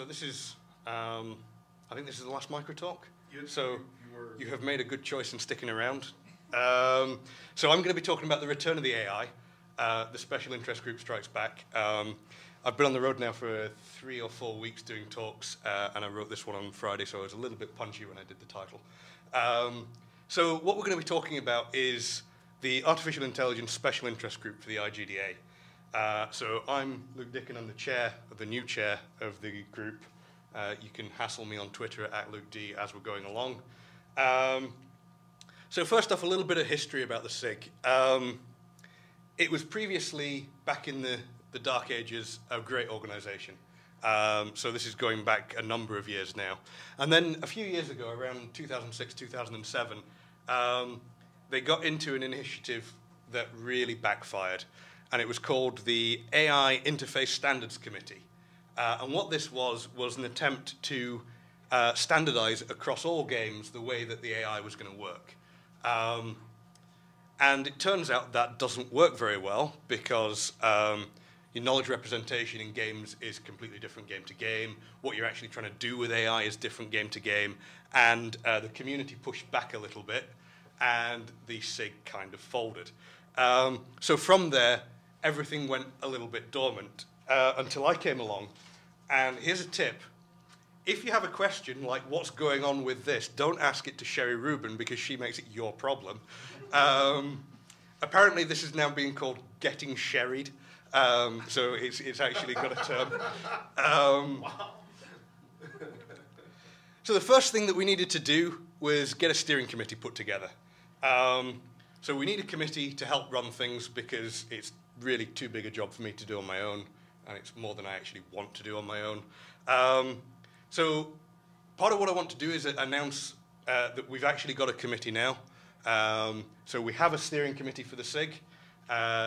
this is, I think this is the last micro talk. So you have made a good choice in sticking around. So I'm going to be talking about the return of the AI. The special interest group strikes back. I've been on the road now for 3 or 4 weeks doing talks, and I wrote this one on Friday, so I was a little bit punchy when I did the title. So what we're going to be talking about is the Artificial Intelligence Special Interest Group for the IGDA. So I'm Luke Dicken, I'm the chair, the new chair of the group. You can hassle me on Twitter at LukeD as we're going along. So first off, a little bit of history about the SIG. It was previously, back in the dark ages, a great organization. So this is going back a number of years now. And then a few years ago, around 2006, 2007, they got into an initiative that really backfired. And it was called the AI Interface Standards Committee. And what this was an attempt to standardize across all games the way that the AI was going to work. And it turns out that doesn't work very well because your knowledge representation in games is completely different game to game. What you're actually trying to do with AI is different game to game. And the community pushed back a little bit, and the SIG kind of folded. So from there, everything went a little bit dormant until I came along. And here's a tip. If you have a question like what's going on with this, don't ask it to Sherry Rubin because she makes it your problem. Apparently this is now being called getting sherried. So it's actually got a term. So the first thing that we needed to do was get a steering committee put together. So we need a committee to help run things because it's really too big a job for me to do on my own, and it's more than I actually want to do on my own. So part of what I want to do is announce that we've actually got a committee now. So we have a steering committee for the SIG.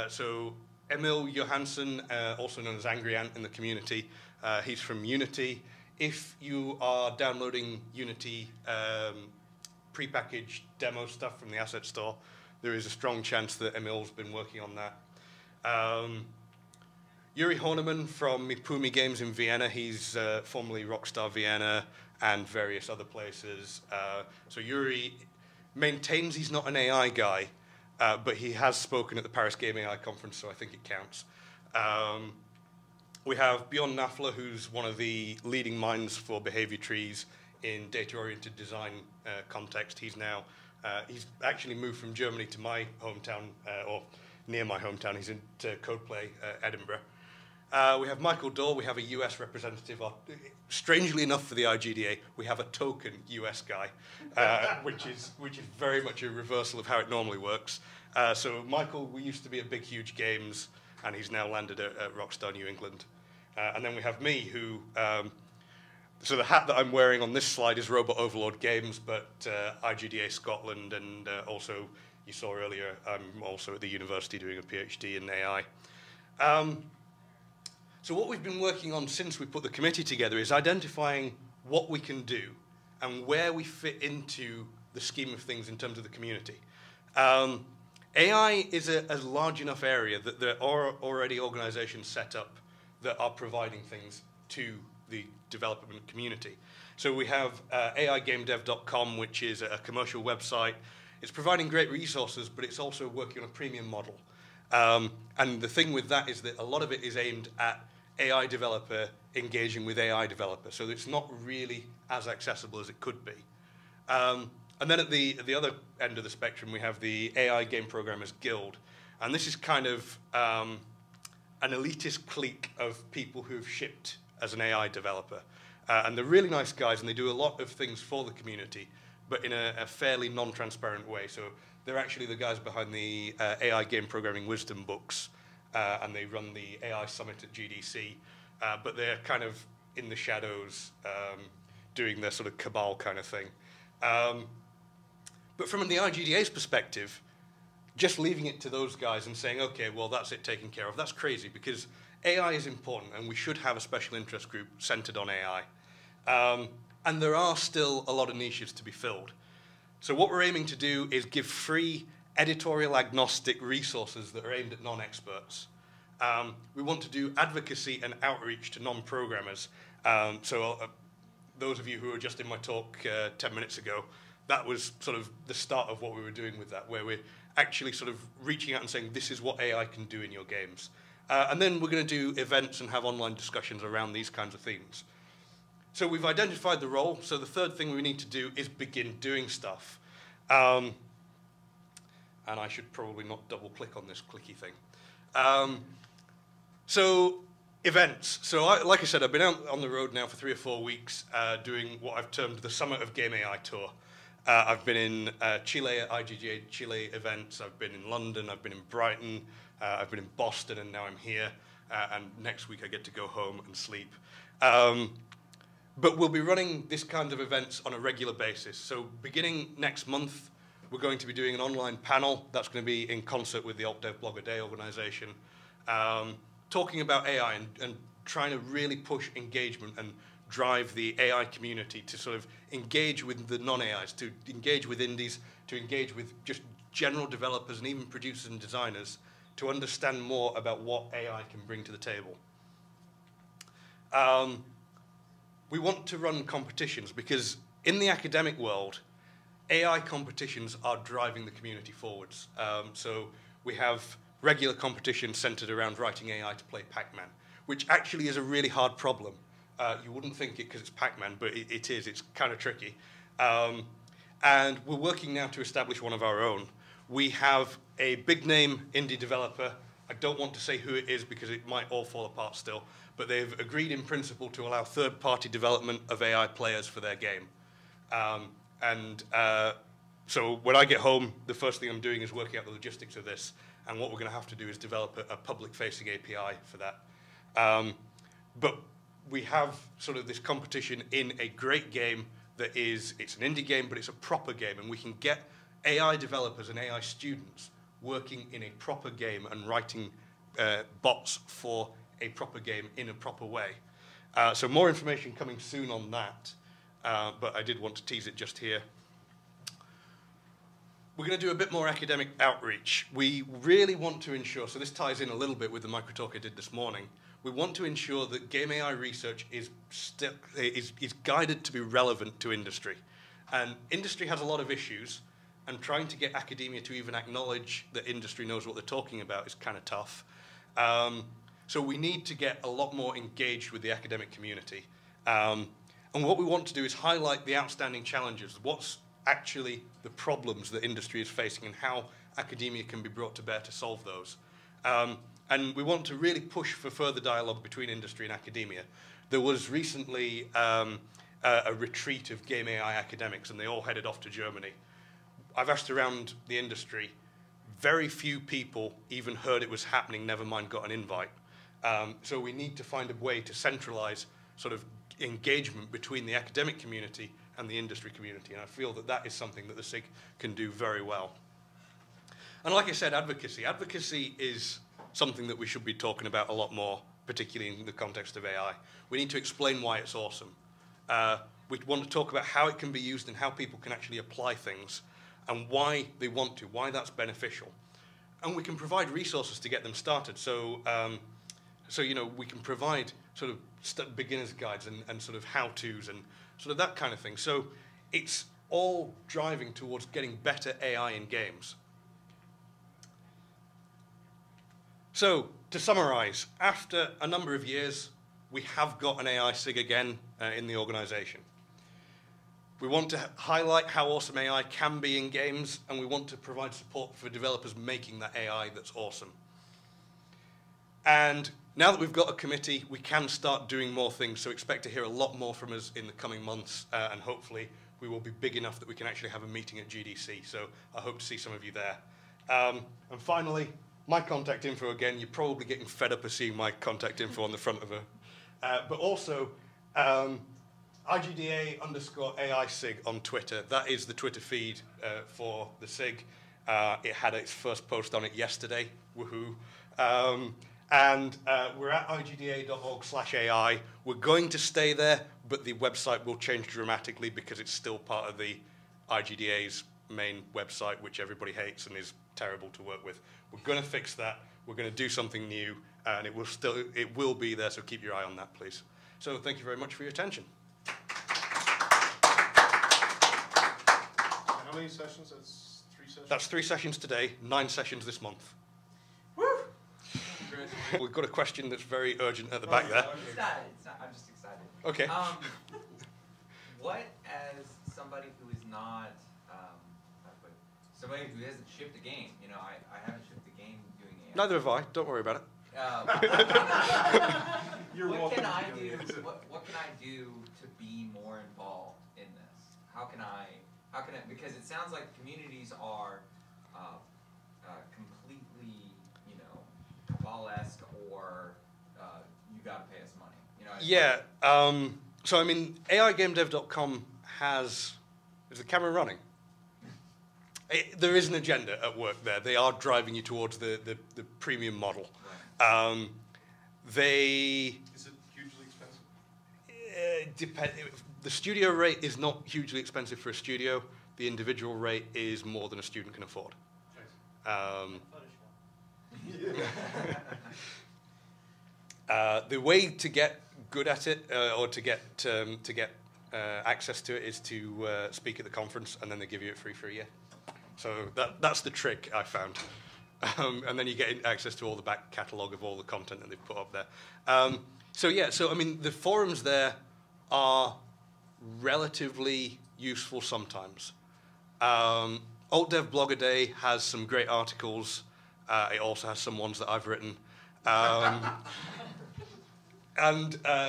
So Emil Johansson, also known as Angry Ant in the community, he's from Unity. If you are downloading Unity prepackaged demo stuff from the asset store, there is a strong chance that Emil's been working on that. Yuri Horneman from Mipumi Games in Vienna, he's formerly Rockstar Vienna and various other places. So Yuri maintains he's not an AI guy, but he has spoken at the Paris Game AI conference, so I think it counts. We have Bjorn Nafler, who's one of the leading minds for behavior trees in data-oriented design context. He's actually moved from Germany to my hometown, or near my hometown. He's in Codeplay, Edinburgh. We have Michael Dorr. We have a US representative. Strangely enough for the IGDA, we have a token US guy, which is very much a reversal of how it normally works. So Michael, we used to be at Big Huge Games, and he's now landed at Rockstar New England. And then we have me, who... so the hat that I'm wearing on this slide is Robot Overlord Games, but IGDA Scotland, and also, you saw earlier, I'm also at the university doing a PhD in AI. So what we've been working on since we put the committee together is identifying what we can do and where we fit into the scheme of things in terms of the community. AI is a large enough area that there are already organizations set up that are providing things to the development community. So we have AIGameDev.com, which is a commercial website. It's providing great resources, but it's also working on a premium model. And the thing with that is that a lot of it is aimed at AI developer engaging with AI developer, so it's not really as accessible as it could be. And then at the other end of the spectrum, we have the AI Game Programmers Guild, and this is kind of an elitist clique of people who've shipped as an AI developer. And they're really nice guys, and they do a lot of things for the community, but in a fairly non-transparent way. So they're actually the guys behind the AI Game Programming Wisdom books, and they run the AI Summit at GDC, but they're kind of in the shadows doing their sort of cabal kind of thing. But from the IGDA's perspective, just leaving it to those guys and saying, okay, well, that's it taken care of, that's crazy, because AI is important, and we should have a special interest group centered on AI. And there are still a lot of niches to be filled. So what we're aiming to do is give free editorial agnostic resources that are aimed at non-experts. We want to do advocacy and outreach to non-programmers, Those of you who were just in my talk 10 minutes ago, that was sort of the start of what we were doing with that, where we're actually sort of reaching out and saying, this is what AI can do in your games. And then we're going to do events and have online discussions around these kinds of themes. So we've identified the role. So the third thing we need to do is begin doing stuff. And I should probably not double-click on this clicky thing. So events. So like I said, I've been out on the road now for 3 or 4 weeks doing what I've termed the Summer of Game AI Tour. I've been in Chile at IGDA Chile events. I've been in London. I've been in Brighton. I've been in Boston, and now I'm here. And next week I get to go home and sleep. But we'll be running this kind of events on a regular basis. So beginning next month, we're going to be doing an online panel that's going to be in concert with the AltDev Blogger Day organization, talking about AI and trying to really push engagement and drive the AI community to sort of engage with the non-AIs, to engage with indies, to engage with just general developers and even producers and designers to understand more about what AI can bring to the table. We want to run competitions because in the academic world, AI competitions are driving the community forwards. So we have regular competitions centered around writing AI to play Pac-Man, which actually is a really hard problem. You wouldn't think it because it's Pac-Man, but it is. It's kind of tricky. And we're working now to establish one of our own. We have a big-name indie developer. I don't want to say who it is because it might all fall apart still, but they've agreed in principle to allow third-party development of AI players for their game. So when I get home, the first thing I'm doing is working out the logistics of this, and what we're going to have to do is develop a public-facing API for that. But we have sort of this competition in a great game that it's an indie game, but it's a proper game, and we can get AI developers and AI students working in a proper game and writing bots for a proper game in a proper way. So more information coming soon on that, but I did want to tease it just here. We're going to do a bit more academic outreach. We really want to ensure, so this ties in a little bit with the microtalk I did this morning, we want to ensure that game AI research is guided to be relevant to industry. And industry has a lot of issues, and trying to get academia to even acknowledge that industry knows what they're talking about is kind of tough. So we need to get a lot more engaged with the academic community. And what we want to do is highlight the outstanding challenges, what's actually the problems that industry is facing and how academia can be brought to bear to solve those. And we want to really push for further dialogue between industry and academia. There was recently a retreat of game AI academics, and they all headed off to Germany. I've asked around the industry. Very few people even heard it was happening, never mind got an invite. So we need to find a way to centralize sort of engagement between the academic community and the industry community, and I feel that that is something that the SIG can do very well. And like I said, advocacy. Advocacy is something that we should be talking about a lot more, particularly in the context of AI. We need to explain why it's awesome. We want to talk about how it can be used and how people can actually apply things and why they want to, why that's beneficial. And we can provide resources to get them started. So, you know, we can provide sort of beginner's guides and sort of how-tos and sort of that kind of thing. So it's all driving towards getting better AI in games. So to summarize, after a number of years, we have got an AI SIG again in the organization. We want to highlight how awesome AI can be in games, and we want to provide support for developers making that AI that's awesome. And now that we've got a committee, we can start doing more things, so expect to hear a lot more from us in the coming months, and hopefully we will be big enough that we can actually have a meeting at GDC, so I hope to see some of you there. And finally, my contact info again, you're probably getting fed up of seeing my contact info on the front of it. But also, IGDA_AI SIG on Twitter. That is the Twitter feed for the SIG. It had its first post on it yesterday. Woohoo. And we're at igda.org/AI. We're going to stay there, but the website will change dramatically because it's still part of the IGDA's main website, which everybody hates and is terrible to work with. We're going to fix that. We're going to do something new, and it will be there, so keep your eye on that, please. So thank you very much for your attention. How many sessions? That's 3 sessions? That's 3 sessions today, 9 sessions this month. Woo! We've got a question that's very urgent at the back there. It's not, I'm just excited. Okay. What, as somebody who is not, somebody who hasn't shipped a game, you know, I haven't shipped a game doing AI. Neither have I. Don't worry about it. What can I do? What can I do to be more involved in this? How can I? Because it sounds like communities are completely, you know, cabal-esque, or you got to pay us money. You know. Yeah. So I mean, AIGameDev.com is the camera running? There is an agenda at work there. They are driving you towards the premium model. Right. Is it hugely expensive? The studio rate is not hugely expensive for a studio. The individual rate is more than a student can afford. The way to get good at it, or to get access to it, is to speak at the conference, and then they give you it free for a year. So that's the trick I found. And then you get access to all the back catalogue of all the content that they've put up there. So I mean, the forums there are relatively useful sometimes. AltDev Blog a Day has some great articles. It also has some ones that I've written.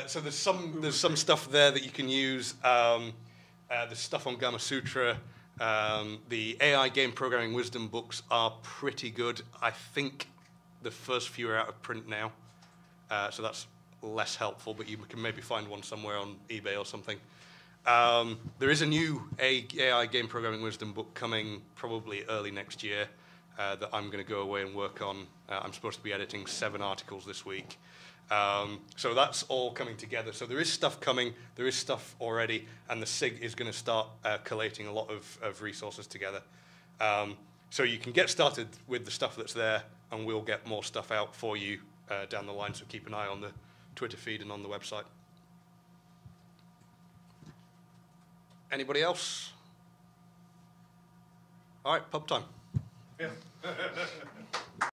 So there's some stuff there that you can use. There's stuff on Gamma Sutra. The AI game programming wisdom books are pretty good. I think the first few are out of print now, so that's less helpful, but you can maybe find one somewhere on eBay or something. There is a new AI game programming wisdom book coming probably early next year that I'm going to go away and work on. I'm supposed to be editing 7 articles this week. So that's all coming together. So there is stuff coming, there is stuff already, and the SIG is going to start collating a lot of resources together. So you can get started with the stuff that's there, and we'll get more stuff out for you down the line, so keep an eye on the Twitter feed and on the website. Anybody else? All right, pub time. Yeah.